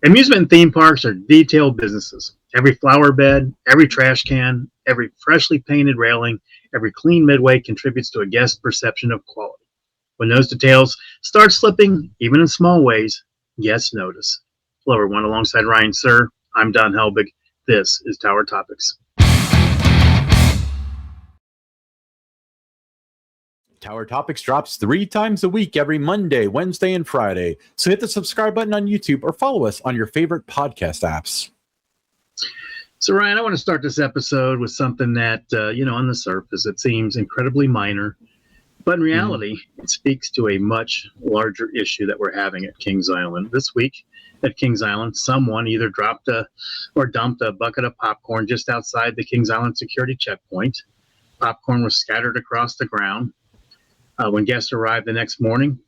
Amusement and theme parks are detailed businesses. Every flower bed, every trash can, every freshly painted railing, every clean midway contributes to a guest perception of quality. When those details start slipping, even in small ways, guests notice. Hello, everyone. Alongside Ryan Suhr, I'm Don Helbig. This is Tower Topics. Tower Topics drops 3 times a week every Monday, Wednesday, and Friday. So hit the subscribe button on YouTube or follow us on your favorite podcast apps. So, Ryan, I want to start this episode with something that, on the surface, it seems incredibly minor. But in reality, it speaks to a much larger issue that we're having at Kings Island. This week at Kings Island, someone either dropped or dumped a bucket of popcorn just outside the Kings Island security checkpoint. Popcorn was scattered across the ground. When guests arrived the next morning,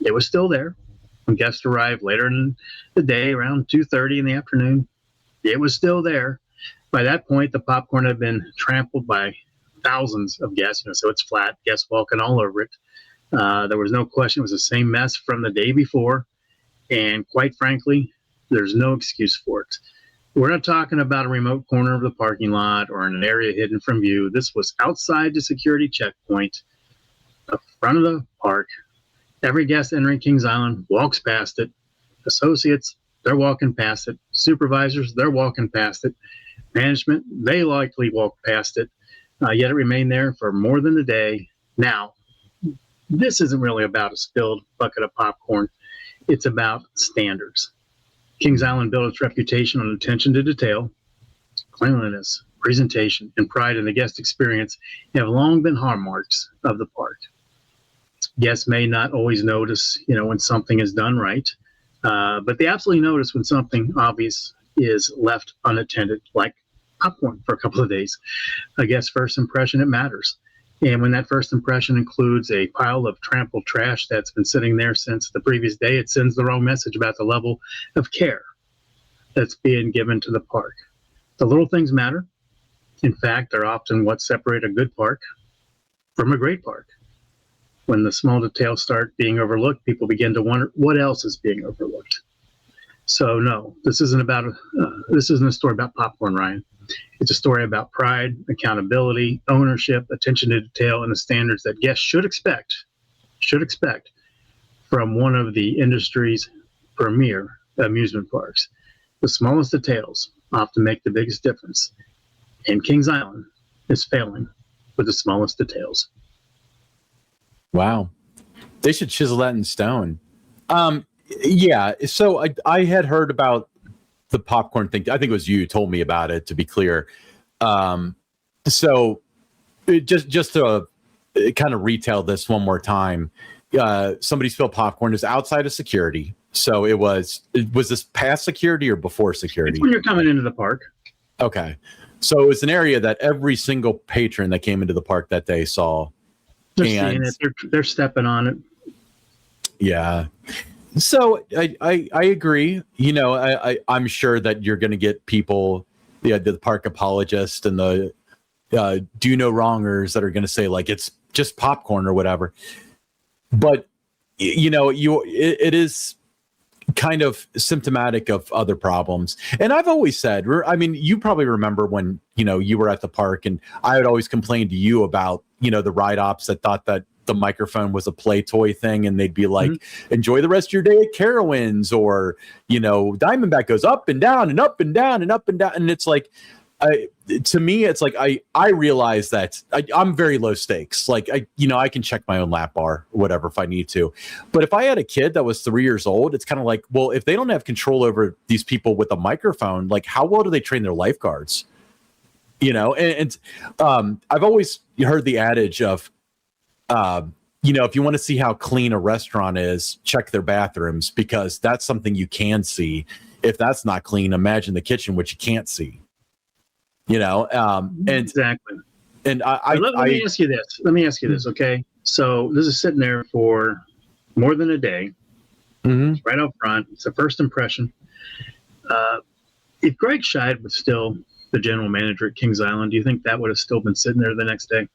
it was still there. When guests arrived later in the day, around 2:30 in the afternoon, it was still there. By that point, the popcorn had been trampled by thousands of guests, so it's flat, guests walking all over it. There was no question it was the same mess from the day before, and quite frankly, there's no excuse for it. We're not talking about a remote corner of the parking lot or an area hidden from view. This was outside the security checkpoint, the front of the park. Every guest entering Kings Island walks past it. Associates, they're walking past it. Supervisors, they're walking past it. Management, they likely walk past it. Yet it remained there for more than a day. Now, this isn't really about a spilled bucket of popcorn. It's about standards. Kings Island built its reputation on attention to detail, cleanliness, presentation, and pride in the guest experience have long been hallmarks of the park. Guests may not always notice, when something is done right, but they absolutely notice when something obvious is left unattended, like popcorn for a couple of days. A guest's first impression, it matters. And when that first impression includes a pile of trampled trash that's been sitting there since the previous day, it sends the wrong message about the level of care that's being given to the park. The little things matter. In fact, they're often what separate a good park from a great park. When the small details start being overlooked, people begin to wonder what else is being overlooked. So no, this isn't a story about popcorn, Ryan. It's a story about pride, accountability, ownership, attention to detail, and the standards that guests should expect from one of the industry's premier amusement parks. The smallest details often make the biggest difference, and Kings Island is failing with the smallest details. Wow. They should chisel that in stone. Yeah. So I had heard about the popcorn thing. I think it was you who told me about it, to be clear. So just to kind of retell this one more time, somebody spilled popcorn. Is outside of security. So was this past security or before security? It's when you're coming into the park. Okay. So it was an area that every single patron that came into the park that day saw. They're seeing it. They're stepping on it. Yeah. So I agree. I'm sure that you're going to get people, the park apologists and the do no wrongers that are going to say like it's just popcorn or whatever. But it is kind of symptomatic of other problems. And I've always said, you probably remember when you were at the park, and I would always complain to you about the ride ops that thought that the microphone was a play toy thing, and they'd be like, enjoy the rest of your day at Carowinds, or Diamondback goes up and down and up and down and up and down, and it's like, to me, it's like I realize that I'm very low stakes. Like I can check my own lap bar or whatever if I need to. But if I had a kid that was 3 years old, it's kind of like, well, if they don't have control over these people with a microphone, like how well do they train their lifeguards? And I've always heard the adage of, if you want to see how clean a restaurant is, check their bathrooms, because that's something you can see. If that's not clean, imagine the kitchen, which you can't see. And exactly. And let me ask you this. Okay. So this is sitting there for more than a day. It's right up front. It's a first impression. If Greg Scheid was still the general manager at Kings Island, do you think that would have still been sitting there the next day?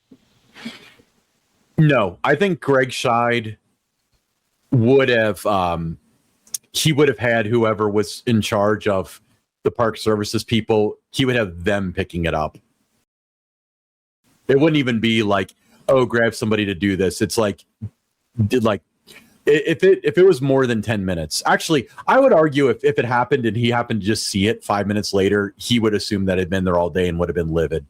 No, I think Greg Scheid would have he would have had whoever was in charge of the park services people, he would have them picking it up. It wouldn't even be like, oh, grab somebody to do this. It's like if it was more than 10 minutes, actually, I would argue if it happened and he happened to just see it 5 minutes later, he would assume that it had been there all day and would have been livid.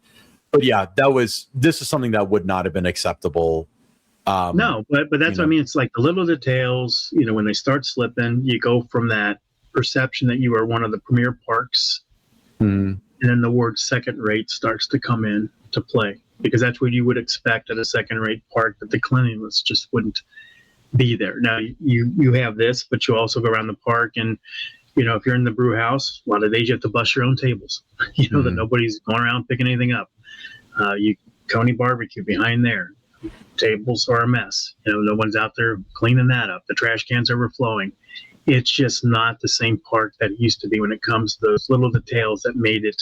But yeah, this is something that would not have been acceptable. No, but that's what I mean. It's like the little details, when they start slipping, you go from that perception that you are one of the premier parks, and then the word second rate starts to come in to play, because that's what you would expect at a second rate park, that the cleanliness just wouldn't be there. Now you have this, but you also go around the park, and if you're in the brew house, a lot of days you have to bust your own tables, that nobody's going around picking anything up. You Coney barbecue behind there, tables are a mess. No one's out there cleaning that up. The trash cans are overflowing. It's just not the same park that it used to be when it comes to those little details that made it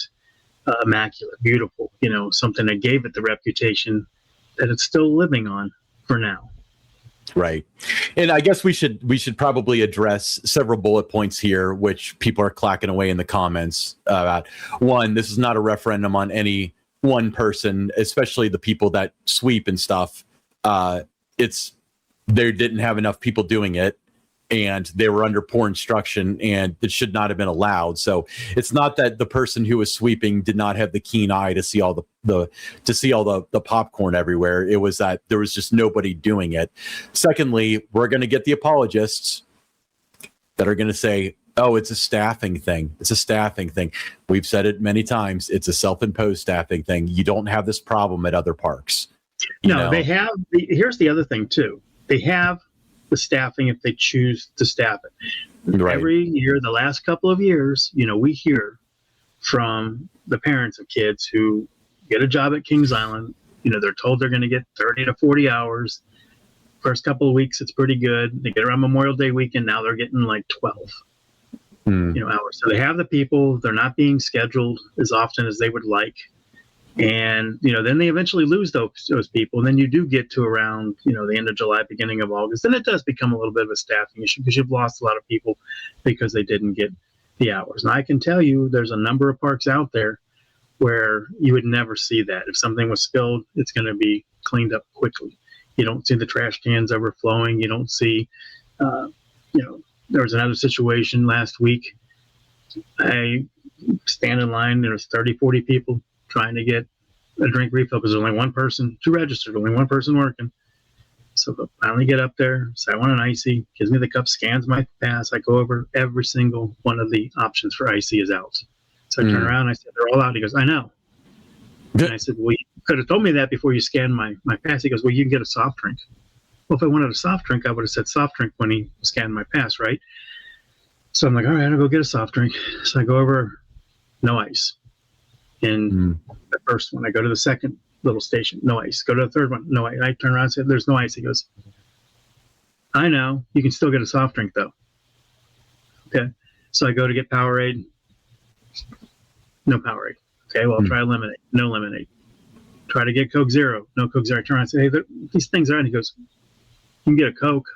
immaculate, beautiful, something that gave it the reputation that it's still living on for now. Right. And I guess we should probably address several bullet points here, which people are clacking away in the comments about. One, this is not a referendum on any one person, especially the people that sweep and stuff. They didn't have enough people doing it, and they were under poor instruction, and it should not have been allowed. So it's not that the person who was sweeping did not have the keen eye to see all the popcorn everywhere. It was that there was just nobody doing it. Secondly, we're going to get the apologists that are going to say, oh, it's a staffing thing. It's a staffing thing. We've said it many times. It's a self-imposed staffing thing. You don't have this problem at other parks. They have. Here's the other thing too. They have the staffing if they choose to staff it. Right. Every year, the last couple of years, we hear from the parents of kids who get a job at Kings Island. They're told they're going to get 30 to 40 hours. First couple of weeks, it's pretty good. They get around Memorial Day weekend. Now they're getting like 12. Hours. So they have the people. They're not being scheduled as often as they would like, and then they eventually lose those people. And then you do get to around the end of July, beginning of August, and it does become a little bit of a staffing issue because you've lost a lot of people because they didn't get the hours. And I can tell you, there's a number of parks out there where you would never see that. If something was spilled, it's going to be cleaned up quickly. You don't see the trash cans overflowing. You don't see, there was another situation last week. I stand in line, there's 30, 40 people trying to get a drink refill because there's only one person to register, only one person working. So I finally get up there, say I want an icy, gives me the cup, scans my pass. I go over, every single one of the options for icy is out. So I turn around, I said, they're all out. He goes, I know. And I said, well, you could have told me that before you scanned my pass. He goes, well, you can get a soft drink. Well, if I wanted a soft drink, I would have said soft drink when he scanned my pass, right? So I'm like, all right, I'll go get a soft drink. So I go over, no ice. In the first one, I go to the second little station, no ice. Go to the third one, no ice. I turn around and say, there's no ice. He goes, I know, you can still get a soft drink though. Okay. So I go to get Powerade, no Powerade. Okay, well, I'll try lemonade, no lemonade. Try to get Coke Zero, no Coke Zero. I turn around and say, hey, these things are out. He goes, you can get a Coke.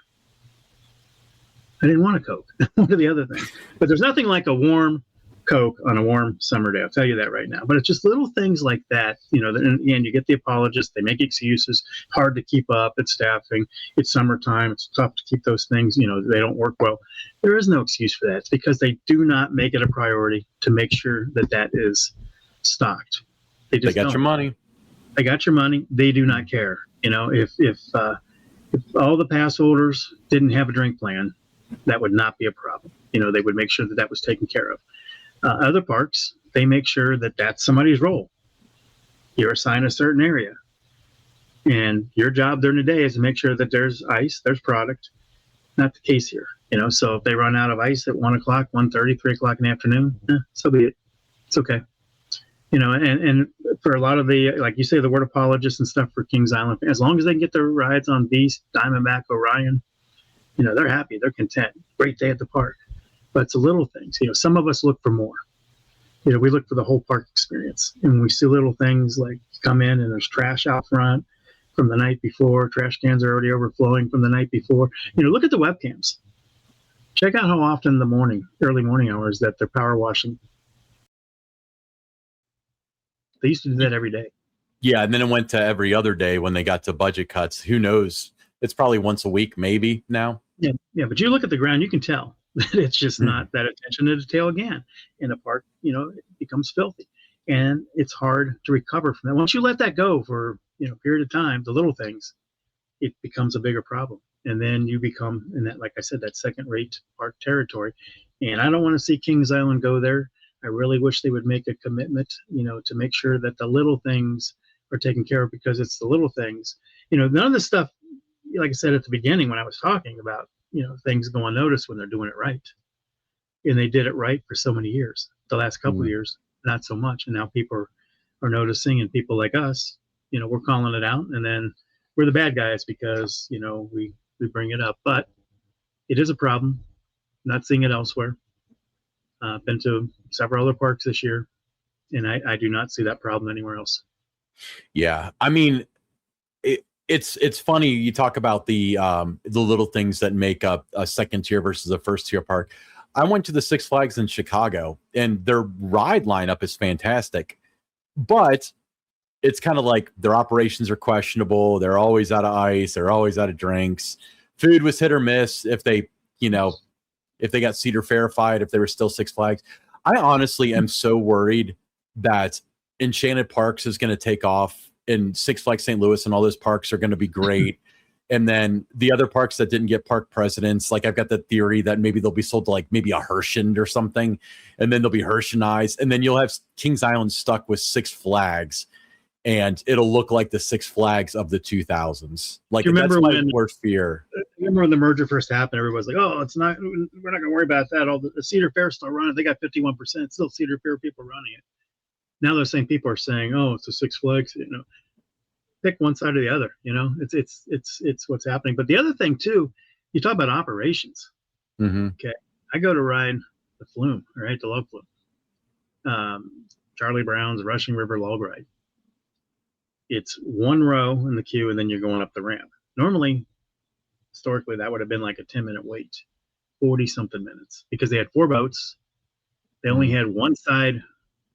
I didn't want a Coke. One of the other things. But there's nothing like a warm Coke on a warm summer day. I'll tell you that right now. But it's just little things like that, and you get the apologists. They make excuses. Hard to keep up. It's staffing. It's summertime. It's tough to keep those things. They don't work well. There is no excuse for that. It's because they do not make it a priority to make sure that is stocked. They got your money. They got your money. They do not care. If all the pass holders didn't have a drink plan, that would not be a problem. They would make sure that was taken care of. Other parks, they make sure that that's somebody's role. You're assigned a certain area. And your job during the day is to make sure that there's ice, there's product. Not the case here. So if they run out of ice at 1 o'clock, 1:30, 3 o'clock in the afternoon, so be it. It's okay. And for a lot of the, like you say, the word apologists and stuff for Kings Island, as long as they can get their rides on Beast, Diamondback, Orion, they're happy, they're content. Great day at the park. But it's the little things. Some of us look for more. We look for the whole park experience. And when we see little things like come in and there's trash out front from the night before, trash cans are already overflowing from the night before. Look at the webcams. Check out how often in the early morning hours that they're power washing. They used to do that every day. Yeah, and then it went to every other day when they got to budget cuts. Who knows? It's probably once a week, maybe now. Yeah, but you look at the ground, you can tell that it's just not that attention to detail again. In a park, it becomes filthy, and it's hard to recover from that. Once you let that go for a period of time, the little things, it becomes a bigger problem, and then you become in that, like I said, that second-rate park territory. And I don't want to see Kings Island go there. I really wish they would make a commitment, to make sure that the little things are taken care of, because it's the little things. None of this stuff, like I said at the beginning when I was talking about, things go unnoticed when they're doing it right. And they did it right for so many years. The last couple of years, not so much. And now people are noticing, and people like us, we're calling it out, and then we're the bad guys because, we bring it up. But it is a problem. Not seeing it elsewhere. Been to several other parks this year, and I do not see that problem anywhere else. Yeah, I mean, it's funny you talk about the little things that make up a second tier versus a first tier park. I went to the Six Flags in Chicago, and their ride lineup is fantastic, but it's kind of like their operations are questionable. They're always out of ice. They're always out of drinks. Food was hit or miss if they got Cedar Fair-fied, if they were still Six Flags. I honestly am so worried that Enchanted Parks is going to take off, and Six Flags St. Louis and all those parks are going to be great. And then the other parks that didn't get park presidents, like I've got the theory that maybe they'll be sold to like maybe a Herschend or something, and then they'll be Herschenized, and then you'll have Kings Island stuck with Six Flags, and it'll look like the Six Flags of the 2000s. Like, that's my worst fear. Remember when the merger first happened, everybody's like, "Oh, we're not going to worry about that. All the Cedar Fair still running. They got 51%. Still Cedar Fair people running it." Now those same people are saying, "Oh, it's a Six Flags." Pick one side or the other. It's what's happening. But the other thing too, you talk about operations. Mm-hmm. Okay, I go to ride the flume, right? The log flume, Charlie Brown's Rushing River log ride. It's one row in the queue, and then you're going up the ramp. Normally, historically, that would have been like a 10-minute wait, 40-something minutes, because they had 4 boats. They only had one side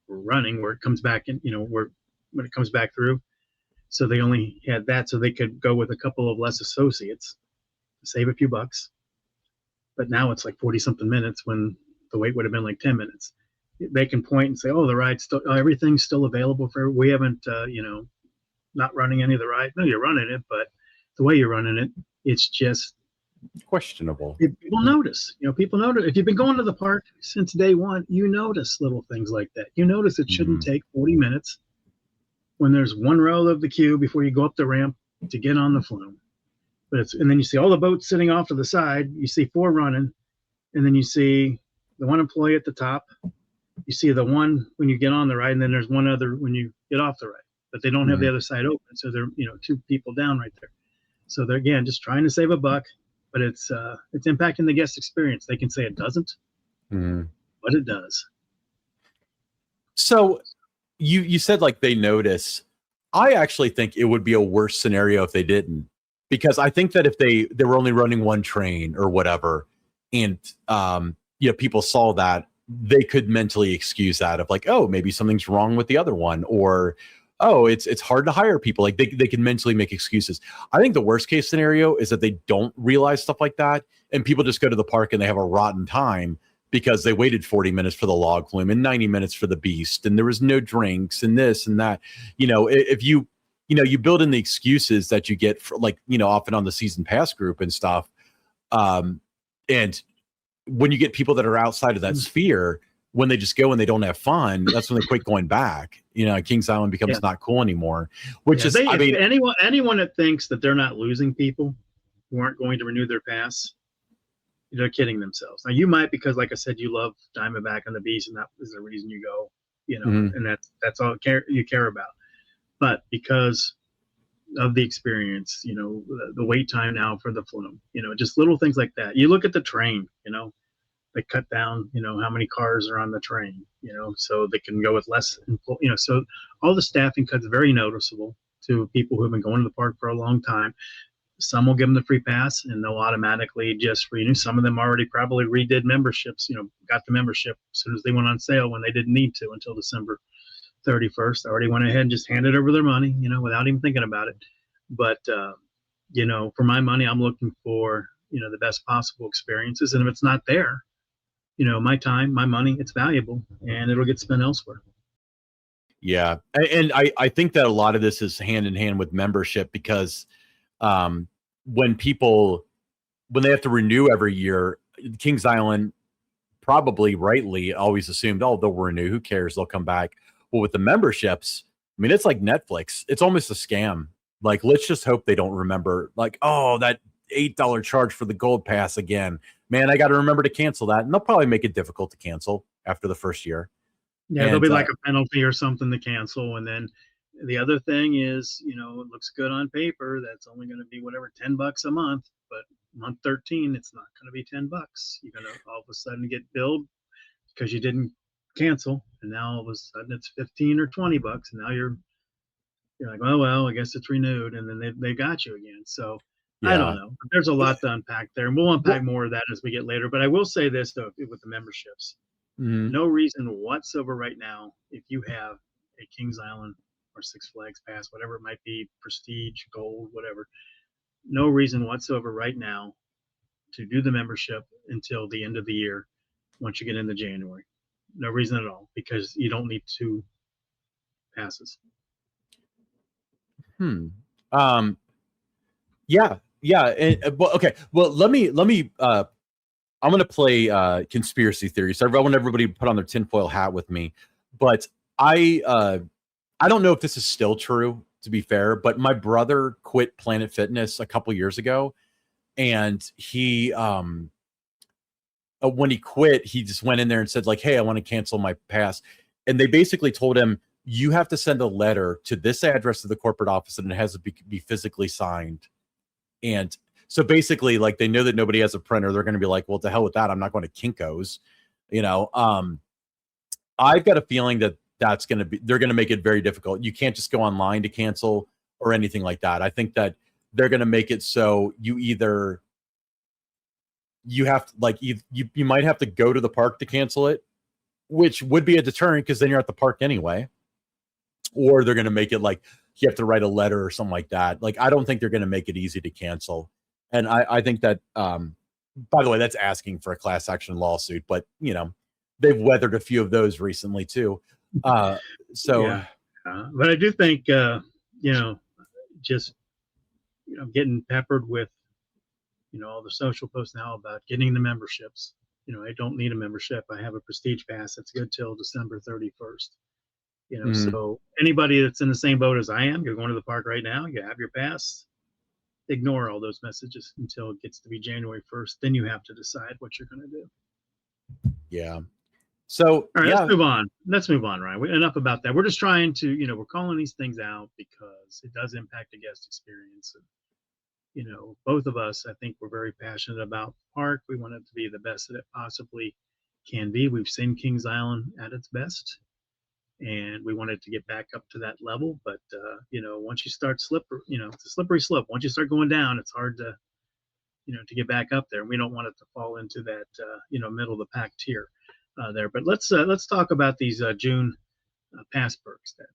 running where it comes back in, when it comes back through. So they only had that, so they could go with a couple of less associates to save a few bucks. But now it's like 40-something minutes when the wait would have been like 10 minutes. They can point and say, "Oh, the ride's still, everything's still available for. We haven't, not running any of the ride." No, you're running it, but the way you're running it, it's just questionable. People notice. People notice. If you've been going to the park since day one, you notice little things like that. You notice it shouldn't take 40 minutes when there's one row of the queue before you go up the ramp to get on the flume. And then you see all the boats sitting off to the side. You see 4 running, and then you see the one employee at the top. You see the one when you get on the ride, and then there's one other when you get off the ride. But they don't have the other side open, so they're 2 people down right there. So they're, again, just trying to save a buck, but it's impacting the guest experience. They can say it doesn't, but it does. So you said like they notice. I actually think it would be a worse scenario if they didn't, because I think that if they were only running one train or whatever, and people saw that, they could mentally excuse that of like, oh, maybe something's wrong with the other one, or oh, it's hard to hire people. Like they can mentally make excuses. I think the worst case scenario is that they don't realize stuff like that, and people just go to the park and they have a rotten time because they waited 40 minutes for the log flume and 90 minutes for the beast, and there was no drinks and this and that. If you build in the excuses that you get for, like, often on the season pass group and stuff. And when you get people that are outside of that sphere, when they just go and they don't have fun, that's when they quit going back. Kings Island becomes not cool anymore, which is, anyone that thinks that they're not losing people who aren't going to renew their pass, they're kidding themselves. Now you might, because like I said, you love Diamondback and the Beast, and that is the reason you go, and that's all you care about. But because of the experience, the wait time now for the flume, just little things like that. You look at the train, they cut down, how many cars are on the train, so they can go with less, so all the staffing cuts very noticeable to people who have been going to the park for a long time. Some will give them the free pass, and they'll automatically just renew. Some of them already probably redid memberships. Got the membership as soon as they went on sale when they didn't need to until December 31st. Already went ahead and just handed over their money, without even thinking about it. But for my money, I'm looking for the best possible experiences, and if it's not there, my time, my money, it's valuable, and it'll get spent elsewhere. Yeah, and I think that a lot of this is hand in hand with membership, because when they have to renew every year, Kings Island probably rightly always assumed, oh, they'll renew, who cares, they'll come back. Well, with the memberships, I mean, it's like Netflix. It's almost a scam. Like, let's just hope they don't remember, like, oh, that $8 charge for the gold pass again. Man, I got to remember to cancel that. And they'll probably make it difficult to cancel after the first year. Yeah, there'll be like a penalty or something to cancel. And then the other thing is, it looks good on paper. That's only going to be whatever, $10 a month. But month 13, it's not going to be $10. You're going to all of a sudden get billed because you didn't cancel. And now all of a sudden it's 15 or $20. And now you're like, oh, well, I guess it's renewed. And then they got you again. So yeah. I don't know. There's a lot to unpack there. And we'll unpack more of that as we get later. But I will say this, though, with the memberships. Mm-hmm. No reason whatsoever right now, if you have a Kings Island or Six Flags pass, whatever it might be, prestige, gold, whatever, no reason whatsoever right now to do the membership until the end of the year once you get into January. No reason at all, because you don't need 2 passes. Yeah. Well, okay. Well, let me I'm going to play conspiracy theory. So I want everybody to put on their tinfoil hat with me. But I don't know if this is still true, to be fair, but my brother quit Planet Fitness a couple years ago. And he, when he quit, he just went in there and said, like, hey, I want to cancel my pass. And they basically told him, you have to send a letter to this address to the corporate office, and it has to be physically signed. And so basically, like, they know that nobody has a printer. They're going to be like, well, to hell with that. I'm not going to Kinko's, I've got a feeling that they're going to make it very difficult. You can't just go online to cancel or anything like that. I think that they're going to make it so you have to, like, you might have to go to the park to cancel it, which would be a deterrent because then you're at the park anyway. Or they're going to make it like you have to write a letter or something like that. Like, I don't think they're going to make it easy to cancel. And I think that, by the way, that's asking for a class action lawsuit, but they've weathered a few of those recently too. But I do think, just, getting peppered with, all the social posts now about getting the memberships. I don't need a membership. I have a prestige pass that's good till December 31st. So anybody that's in the same boat as I am, you're going to the park right now, you have your pass, ignore all those messages until it gets to be January 1st. Then you have to decide what you're going to do. Yeah. So, all right, let's move on, Ryan. Enough about that. We're just trying to, we're calling these things out because it does impact the guest experience. And, both of us, I think we're very passionate about the park. We want it to be the best that it possibly can be. We've seen Kings Island at its best, and we want it to get back up to that level. But, once you start it's a slippery slope. Once you start going down, it's hard to, to get back up there. And we don't want it to fall into that, middle of the pack tier there. But let's talk about these June pass perks that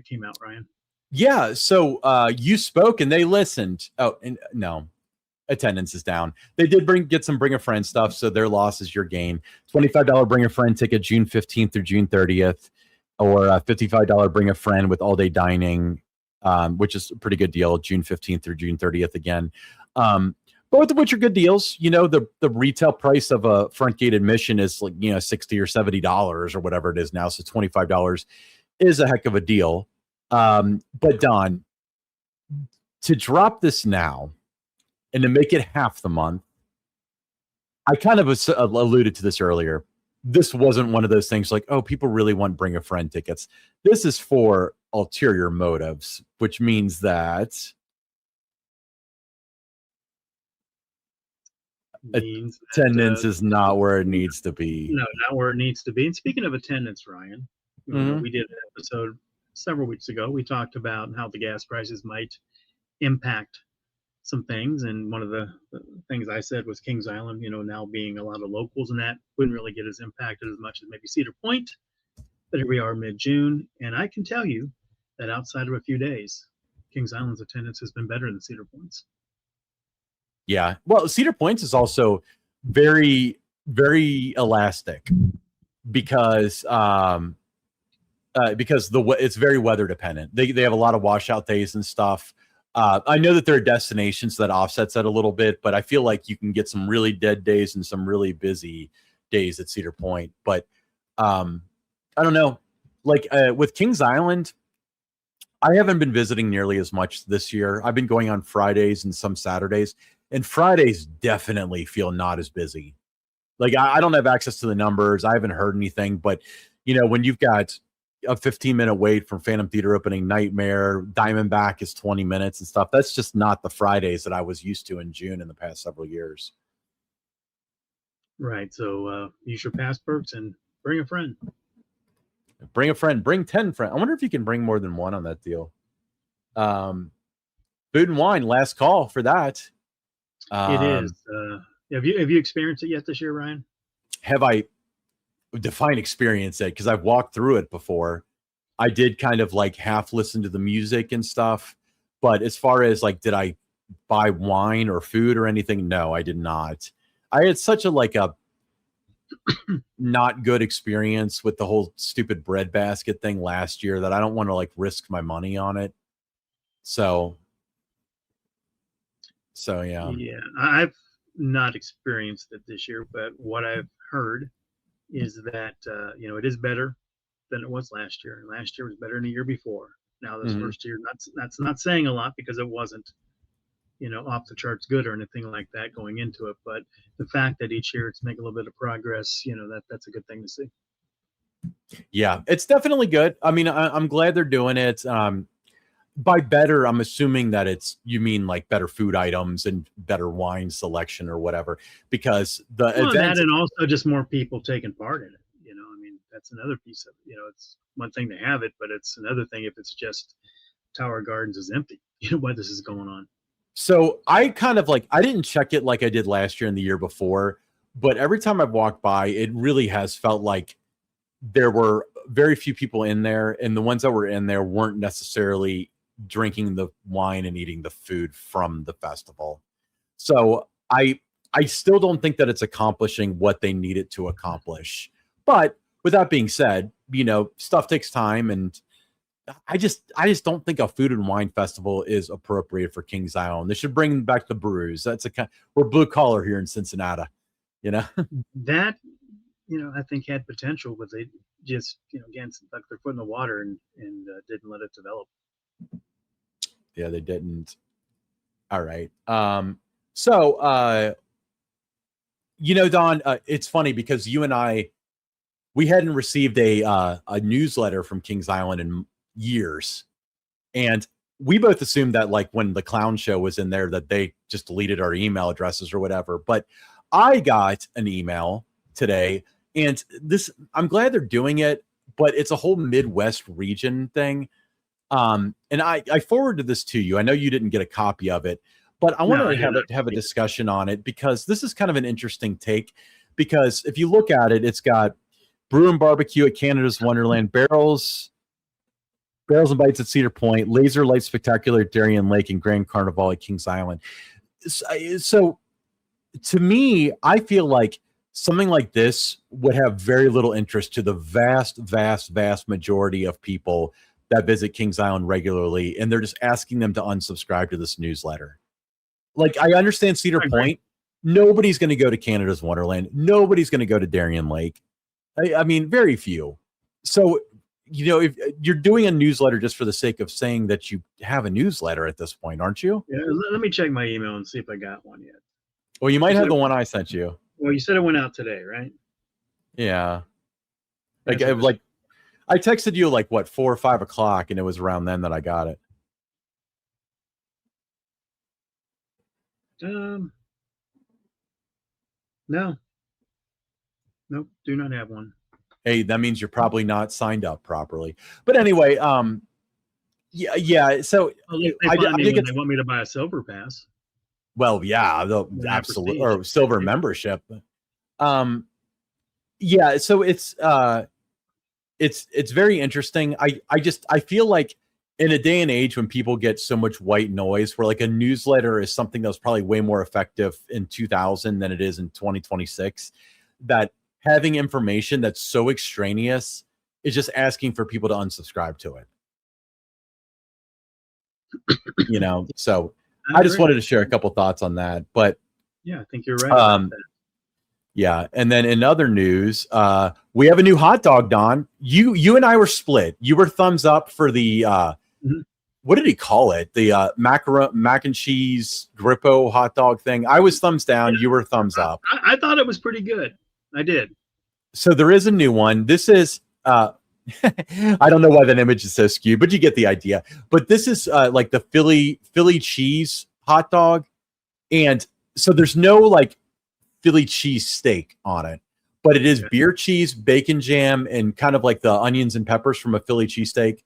came out, Ryan. Yeah. So you spoke and they listened. Oh, and no, attendance is down. They did get some bring a friend stuff. So their loss is your gain. $25 bring a friend ticket June 15th through June 30th. Or $55 bring a friend with all day dining, which is a pretty good deal, June 15th through June 30th again. Both of which are good deals. The retail price of a front gate admission is like, $60 or $70 or whatever it is now. So $25 is a heck of a deal. But Don, to drop this now and to make it half the month, I kind of alluded to this earlier. This wasn't one of those things like, oh, people really want bring a friend tickets. This is for ulterior motives, which means that attendance is not where it needs to be. No, not where it needs to be. And speaking of attendance, Ryan, we did an episode several weeks ago. We talked about how the gas prices might impact some things, and one of the things I said was Kings Island, now being a lot of locals, and that wouldn't really get as impacted as much as maybe Cedar Point. But here we are mid-June, and I can tell you that outside of a few days, Kings Island's attendance has been better than Cedar Point's. Yeah. Well, Cedar Point's is also very, very elastic because it's very weather dependent. They have a lot of washout days and stuff. I know that there are destinations that offsets that a little bit, but I feel like you can get some really dead days and some really busy days at Cedar Point. But I don't know. Like with Kings Island, I haven't been visiting nearly as much this year. I've been going on Fridays and some Saturdays, and Fridays definitely feel not as busy. Like I don't have access to the numbers. I haven't heard anything, but when you've got a 15-minute wait from Phantom Theater opening, Nightmare, Diamondback is 20 minutes and stuff. That's just not the Fridays that I was used to in June in the past several years. Right. So use your passports and bring a friend. Bring a friend. Bring 10 friends. I wonder if you can bring more than one on that deal. Food and wine, last call for that. It is. Have you experienced it yet this year, Ryan? Have I? Define experience it, because I've walked through it before. I did kind of like half listen to the music and stuff, but as far as like, did I buy wine or food or anything? No, I did not. I had such a not good experience with the whole stupid breadbasket thing last year that I don't want to like risk my money on it. So yeah. Yeah, I've not experienced it this year, but what I've heard is that it is better than it was last year. And last year was better than the year before. Now this first year, that's not saying a lot because it wasn't, off the charts good or anything like that going into it. But the fact that each year it's making a little bit of progress, that's a good thing to see. Yeah, it's definitely good. I mean, I'm glad they're doing it. By better, I'm assuming that you mean like better food items and better wine selection or whatever, because the event, that, and also just more people taking part in it. I mean, that's another piece of it. It's one thing to have it, but it's another thing if it's just Tower Gardens is empty. Why this is going on. So I kind of I didn't check it like I did last year and the year before, but every time I've walked by, it really has felt like there were very few people in there, and the ones that were in there weren't necessarily drinking the wine and eating the food from the festival. So I still don't think that it's accomplishing what they need it to accomplish. But with that being said, stuff takes time, and I just don't think a food and wine festival is appropriate for Kings Island. They should bring back the brews. We're blue collar here in Cincinnati, That I think had potential, but they just again stuck their foot in the water and didn't let it develop. Yeah, they didn't. All right. So Don, it's funny because you and I, we hadn't received a newsletter from Kings Island in years, and we both assumed that like when the clown show was in there that they just deleted our email addresses or whatever. But I got an email today, and I'm glad they're doing it, but it's a whole Midwest region thing. And I forwarded this to you. I know you didn't get a copy of it, but I want to have a discussion on it because this is kind of an interesting take. Because if you look at it, it's got Brew and Barbecue at Canada's Wonderland, Barrels and Bites at Cedar Point, Laser Light Spectacular at Darien Lake, and Grand Carnival at Kings Island. So to me, I feel like something like this would have very little interest to the vast, vast, vast majority of people that visit Kings Island regularly, and they're just asking them to unsubscribe to this newsletter. Like, I understand Cedar Point. Nobody's going to go to Canada's Wonderland. Nobody's going to go to Darien Lake. I mean, very few. So, if you're doing a newsletter just for the sake of saying that you have a newsletter at this point, aren't you? Yeah, let me check my email and see if I got one yet. Well, you might have the one I sent you. Well, you said it went out today, right? Yeah. I texted you 4 or 5 o'clock, and it was around then that I got it. No. Nope, do not have one. Hey, that means you're probably not signed up properly. But anyway, yeah. So they want me to buy a silver pass. Well, yeah, the That absolute prestige. or silver Yeah. membership. Um, yeah, so it's very interesting. I feel like in a day and age when people get so much white noise, where like a newsletter is something that was probably way more effective in 2000 than it is in 2026, that having information that's so extraneous is just asking for people to unsubscribe to it. So I I just agree. wanted to share a couple thoughts on that. But Yeah, I think you're right about that. yeah, and then in other news, we have a new hot dog, Don. You and I were split. You were thumbs up for the Mhm. what did he call it? The mac and cheese grippo hot dog thing. I was thumbs down. You were thumbs up. I thought it was pretty good. I did. So there is a new one. This is I don't know why that image is so skewed, but you get the idea. But this is like the Philly cheese hot dog, and so there's no like Philly cheese steak on it, but it is beer cheese, bacon jam, and kind of like the onions and peppers from a Philly cheesesteak.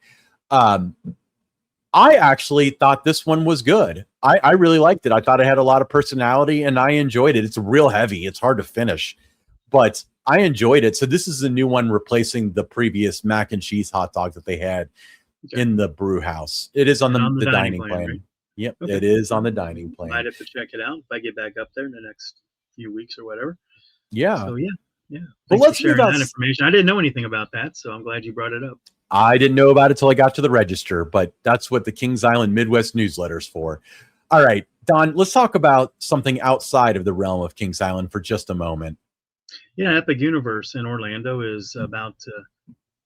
I actually thought this one was good. I really liked it. I thought it had a lot of personality, and I enjoyed it. It's real heavy. It's hard to finish, but I enjoyed it. So this is a new one replacing the previous mac and cheese hot dog that they had in the brew house. It is on the dining plan. Right? Yep, it is on the dining plan. Might have to check it out if I get back up there in the next few weeks or whatever. Yeah. So yeah. Well, let's share that information. I didn't know anything about that, so I'm glad you brought it up. I didn't know about it till I got to the register, but that's what the Kings Island Midwest newsletter is for. All right, Don, let's talk about something outside of the realm of Kings Island for just a moment. Yeah, Epic Universe in Orlando is about to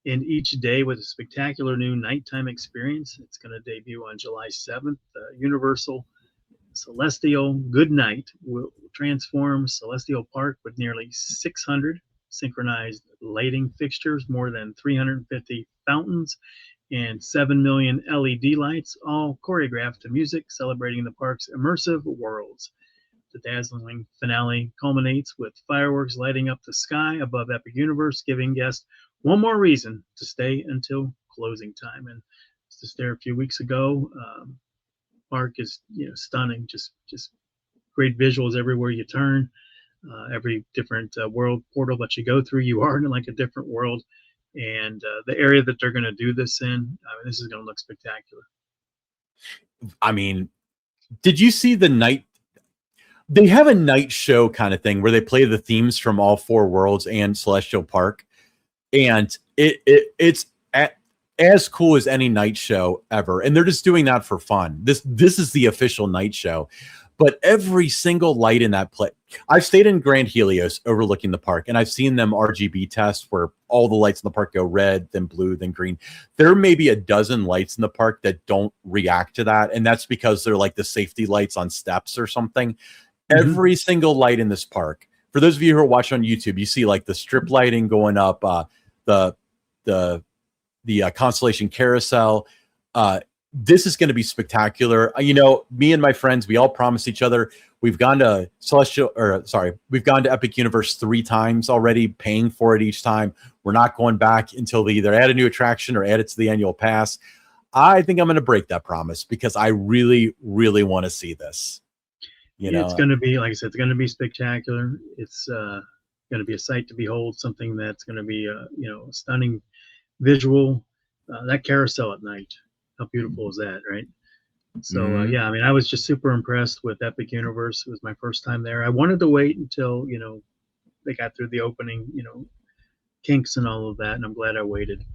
end each day with a spectacular new nighttime experience. It's going to debut on July 7th. Universal Celestial Good Night will transform Celestial Park with nearly 600 synchronized lighting fixtures, more than 350 fountains, and 7 million LED lights, all choreographed to music, celebrating the park's immersive worlds. The dazzling finale culminates with fireworks lighting up the sky above Epic Universe, giving guests one more reason to stay until closing time. And just there a few weeks ago, park is stunning. Just great visuals everywhere you turn. Every different world portal that you go through, you are in like a different world. And the area that they're going to do this in, this is going to look spectacular. I mean, did you see the night? They have a night show kind of thing where they play the themes from all four worlds and Celestial Park, and it's as cool as any night show ever. And they're just doing that for fun. This is the official night show. But every single light in that place, I've stayed in Grand Helios overlooking the park, and I've seen them RGB test where all the lights in the park go red, then blue, then green. There may be a dozen lights in the park that don't react to that, and that's because they're like the safety lights on steps or something. Mm-hmm. Every single light in this park, for those of you who are watching on YouTube, you see like the strip lighting going up, the Constellation Carousel. This is going to be spectacular. Me and my friends, we all promised each other. We've gone to we've gone to Epic Universe 3 times already, paying for it each time. We're not going back until they either add a new attraction or add it to the annual pass. I think I'm going to break that promise because I really, really want to see this. It's going to be, like I said, it's going to be spectacular. It's going to be a sight to behold, something that's going to be a stunning visual. That carousel at night. How beautiful is that, right? So, I was just super impressed with Epic Universe. It was my first time there. I wanted to wait until, they got through the opening, kinks and all of that, and I'm glad I waited.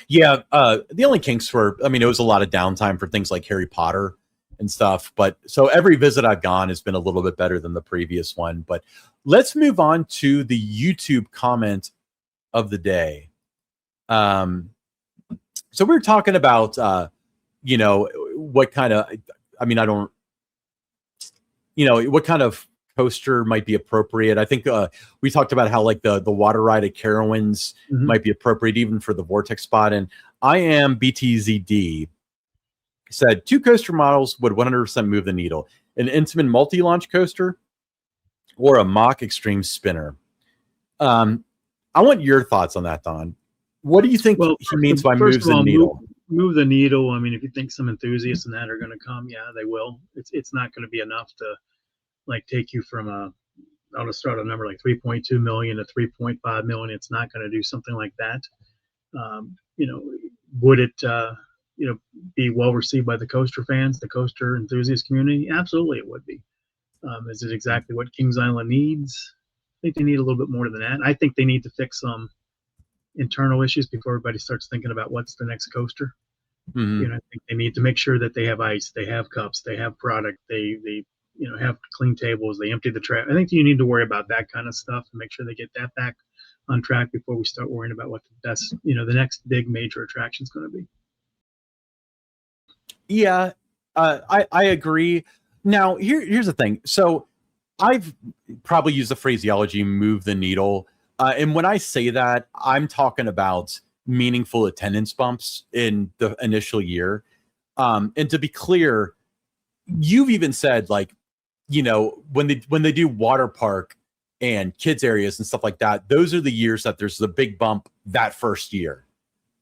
Yeah, the only kinks were, it was a lot of downtime for things like Harry Potter and stuff. But so every visit I've gone has been a little bit better than the previous one. But let's move on to the YouTube comment of the day. So we're talking about, what kind of, what kind of coaster might be appropriate. I think we talked about how like the water ride at Carowinds might be appropriate even for the Vortex spot. And I am BTZD said 2 coaster models would 100% move the needle: an Intamin multi-launch coaster or a Mach Extreme spinner. I want your thoughts on that, Don. What do you think he means by moves the needle? move the needle. I mean, if you think some enthusiasts and that are going to come, yeah, they will. It's not going to be enough to like take you from I'll just start a number like 3.2 million to 3.5 million. It's not going to do something like that. You know, would it, be well received by the coaster fans, the coaster enthusiast community? Absolutely, it would be. Is it exactly what Kings Island needs? I think they need a little bit more than that. I think they need to fix some internal issues before everybody starts thinking about what's the next coaster. Mm-hmm. I think they need to make sure that they have ice, they have cups, they have product, they have clean tables, they empty the trash. I think you need to worry about that kind of stuff and make sure they get that back on track before we start worrying about what the best, the next big major attraction is going to be. Yeah, I agree. Now, here's the thing. So I've probably used the phraseology "move the needle," and when I say that, I'm talking about meaningful attendance bumps in the initial year. And to be clear, you've even said like, when they do water park and kids areas and stuff like that, those are the years that there's the big bump that first year.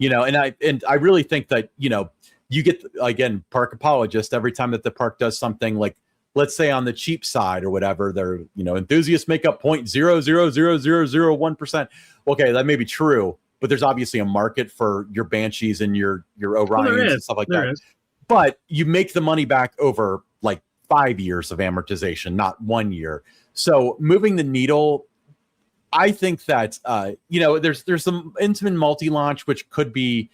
And I really think that you get, again, park apologist every time that the park does something like, let's say on the cheap side or whatever, they're, enthusiasts make up 0.00001%. Okay, that may be true, but there's obviously a market for your Banshees and your Orions and stuff like that. But you make the money back over like 5 years of amortization, not 1 year. So moving the needle, I think that there's some Intamin multi-launch which could be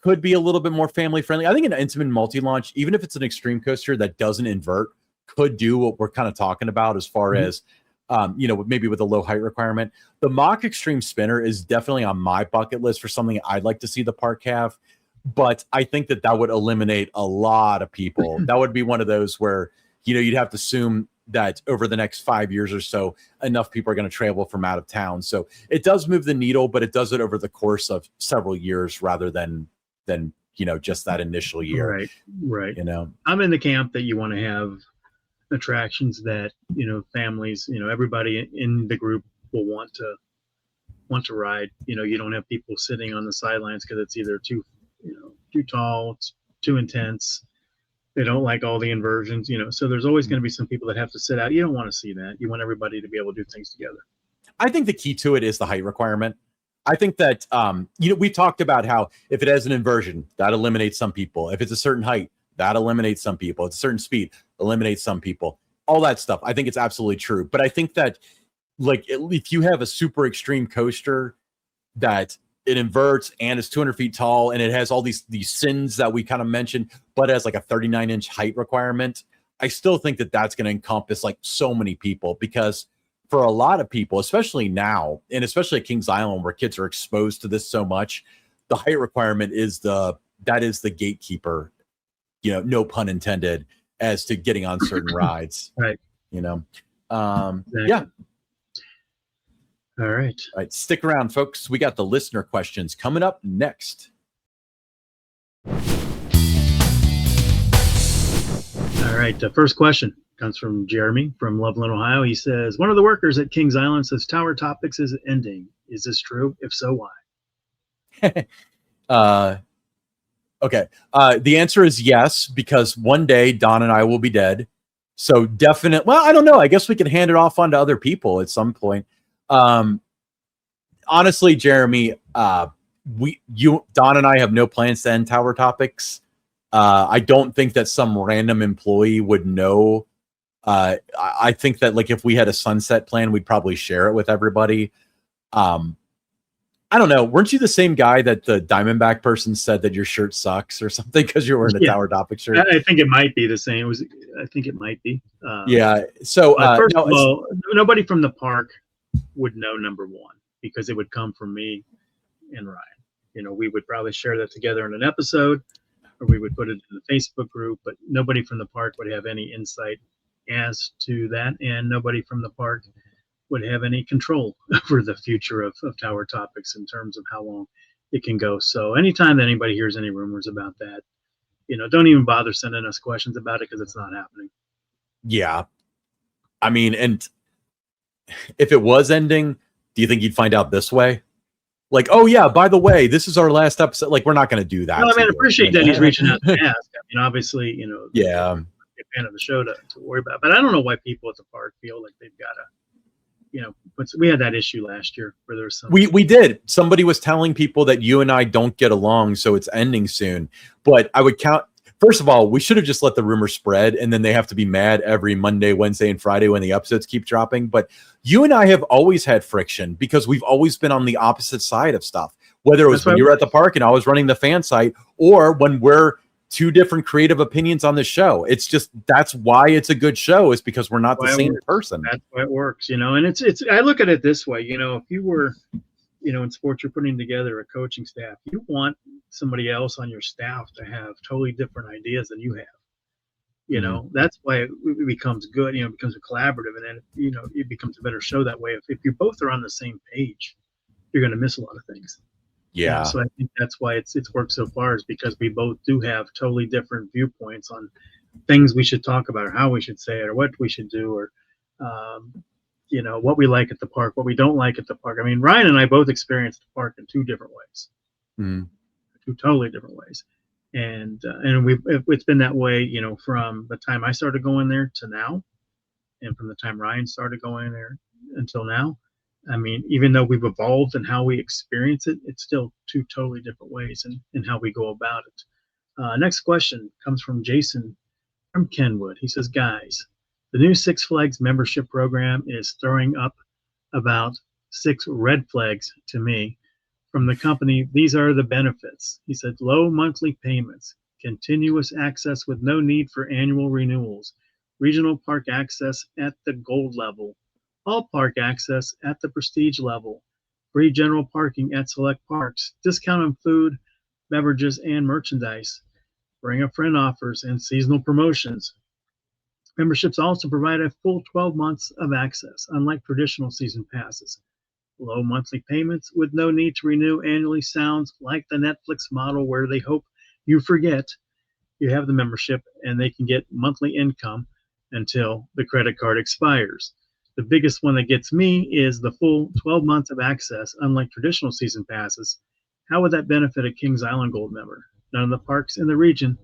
a little bit more family friendly. I think an Intamin multi-launch, even if it's an extreme coaster that doesn't invert, could do what we're kind of talking about as far as maybe with a low height requirement. The mock extreme spinner is definitely on my bucket list for something I'd like to see the park have, but I think that would eliminate a lot of people. That would be one of those where you'd have to assume that over the next 5 years or so, enough people are going to travel from out of town. So it does move the needle, but it does it over the course of several years rather than just that initial year. Right. I'm in the camp that you want to have attractions that families, everybody in the group will want to ride. You don't have people sitting on the sidelines because it's either too tall, it's too intense, they don't like all the inversions, so there's always going to be some people that have to sit out. You don't want to see that. You want everybody to be able to do things together. I think the key to it is the height requirement. I think that we talked about how if it has an inversion, that eliminates some people. If it's a certain height, that eliminates some people. It's a certain speed, eliminates some people. All that stuff. I think it's absolutely true. But I think that like if you have a super extreme coaster that it inverts and it's 200 feet tall and it has all these sins that we kind of mentioned, but has like a 39-inch height requirement, I still think that that's going to encompass like so many people, because for a lot of people, especially now, and especially at Kings Island where kids are exposed to this so much, the height requirement is the gatekeeper, no pun intended, as to getting on certain rides. Right. Exactly. Yeah. All right. Stick around, folks. We got the listener questions coming up next. All right. The first question comes from Jeremy from Loveland, Ohio. He says, one of the workers at Kings Island says Tower Topics is ending. Is this true? If so, why? Okay. The answer is yes, because one day Don and I will be dead. So definite. Well, I don't know. I guess we can hand it off onto other people at some point. Honestly, Jeremy, Don and I have no plans to end Tower Topics. I don't think that some random employee would know. I think that like if we had a sunset plan, we'd probably share it with everybody. I don't know. Weren't you the same guy that the Diamondback person said that your shirt sucks or something because you're wearing a Tower Topics shirt? I think it might be the same. I think it might be. Yeah. So first of all, nobody from the park would know, number one, because it would come from me and Ryan. We would probably share that together in an episode, or we would put it in the Facebook group, but nobody from the park would have any insight as to that, and nobody from the park would have any control over the future of Tower Topics in terms of how long it can go. So anytime that anybody hears any rumors about that, don't even bother sending us questions about it, because it's not happening. Yeah. I mean, and if it was ending, do you think you'd find out this way? Like, oh yeah, by the way, this is our last episode. Like, we're not going to do that. No, I to mean, I you. appreciate that he's reaching out to ask. I mean, obviously, Yeah. a fan of the show to worry about. But I don't know why people at the park feel like they've got to, but we had that issue last year where there was some. We did. Somebody was telling people that you and I don't get along, so it's ending soon. But I would count. First of all, we should have just let the rumor spread, and then they have to be mad every Monday, Wednesday, and Friday when the episodes keep dropping. But you and I have always had friction because we've always been on the opposite side of stuff. Whether it was when you were at the park and I was running the fan site, or when we're two different creative opinions on the show. It's just, that's why it's a good show, is because we're not the same person. That's why it works, and it's I look at it this way, if you were, in sports, you're putting together a coaching staff, you want somebody else on your staff to have totally different ideas than you have. That's why it becomes good, it becomes a collaborative, and then, it becomes a better show that way. If you both are on the same page, you're going to miss a lot of things. Yeah. So I think that's why it's worked so far, is because we both do have totally different viewpoints on things we should talk about, or how we should say it, or what we should do, or what we like at the park, what we don't like at the park. I mean, Ryan and I both experienced the park in two different ways, two totally different ways, and it's been that way, from the time I started going there to now, and from the time Ryan started going there until now. I mean, even though we've evolved in how we experience it, it's still two totally different ways in how we go about it. Next question comes from Jason from Kenwood. He says, guys, the new Six Flags membership program is throwing up about 6 red flags to me from the company. These are the benefits. He said, low monthly payments, continuous access with no need for annual renewals, regional park access at the gold level, all park access at the prestige level, free general parking at select parks, discount on food, beverages, and merchandise, bring a friend offers, and seasonal promotions. Memberships also provide a full 12 months of access, unlike traditional season passes. Low monthly payments with no need to renew annually sounds like the Netflix model, where they hope you forget you have the membership and they can get monthly income until the credit card expires. The biggest one that gets me is the full 12 months of access, unlike traditional season passes. How would that benefit a Kings Island Gold member? None of the parks in the region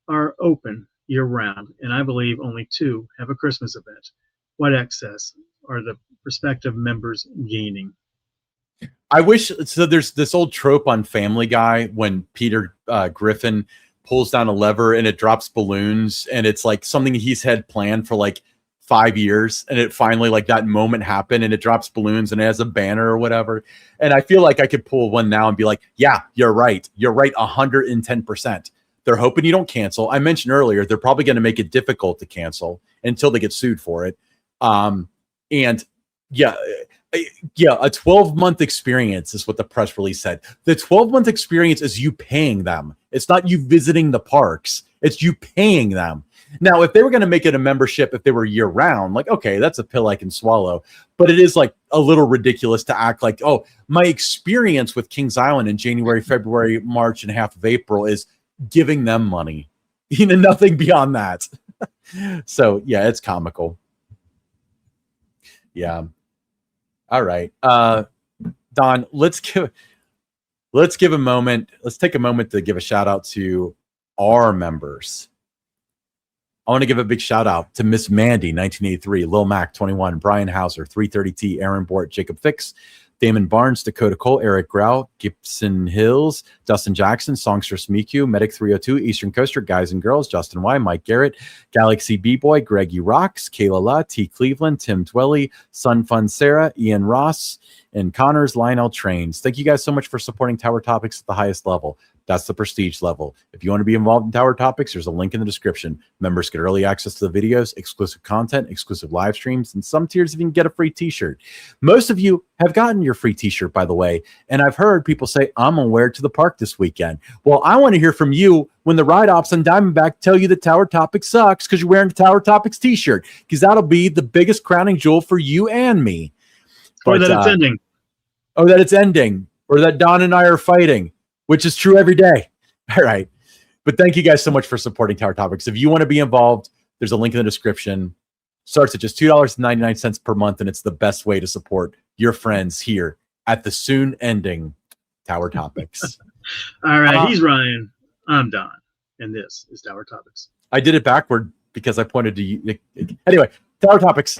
are open year-round, and I believe only 2 have a Christmas event. What access are the prospective members gaining? I wish, so there's this old trope on Family Guy when Peter Griffin pulls down a lever and it drops balloons, and it's like something he's had planned for like 5 years, and it finally, like, that moment happened, and it drops balloons and it has a banner or whatever. And I feel like I could pull one now and be like, yeah, you're right 110%. They're hoping you don't cancel. I mentioned earlier, they're probably going to make it difficult to cancel until they get sued for it. And yeah, a 12-month experience is what the press release said. The 12-month experience is you paying them. It's not you visiting the parks. It's you paying them. Now, if they were going to make it a membership, if they were year round, like, okay, that's a pill I can swallow. But it is like a little ridiculous to act like, oh, my experience with Kings Island in January, February, March, and half of April is giving them money. Nothing beyond that. So yeah, it's comical. Yeah. All right. Don, let's give a moment. Let's take a moment to give a shout out to our members. I want to give a big shout out to Miss Mandy, 1983, Lil Mac, 21, Brian Hauser, 330T, Aaron Bort, Jacob Fix, Damon Barnes, Dakota Cole, Eric Grau, Gibson Hills, Dustin Jackson, Songstress Miku, Medic 302, Eastern Coaster, Guys and Girls, Justin Y, Mike Garrett, Galaxy B-Boy, Greggy Rocks, Kayla La, T. Cleveland, Tim Dwelly, Sun Fun Sarah, Ian Ross, and Connors Lionel Trains. Thank you guys so much for supporting Tower Topics at the highest level. That's the prestige level. If you want to be involved in Tower Topics, there's a link in the description. Members get early access to the videos, exclusive content, exclusive live streams, and some tiers even get a free t-shirt. Most of you have gotten your free t-shirt, by the way, and I've heard people say, I'm gonna wear it to the park this weekend. Well, I want to hear from you when the Ride Ops and Diamondback tell you that Tower Topics sucks because you're wearing the Tower Topics t-shirt, because that'll be the biggest crowning jewel for you and me. Or that it's ending. Or that it's ending. Or that Don and I are fighting, which is true every day. All right. But thank you guys so much for supporting Tower Topics. If you want to be involved, there's a link in the description. Starts at just $2.99 per month, and it's the best way to support your friends here at the soon ending Tower Topics. All right, he's Ryan. I'm Don, and this is Tower Topics. I did it backward because I pointed to you. Anyway, Tower Topics.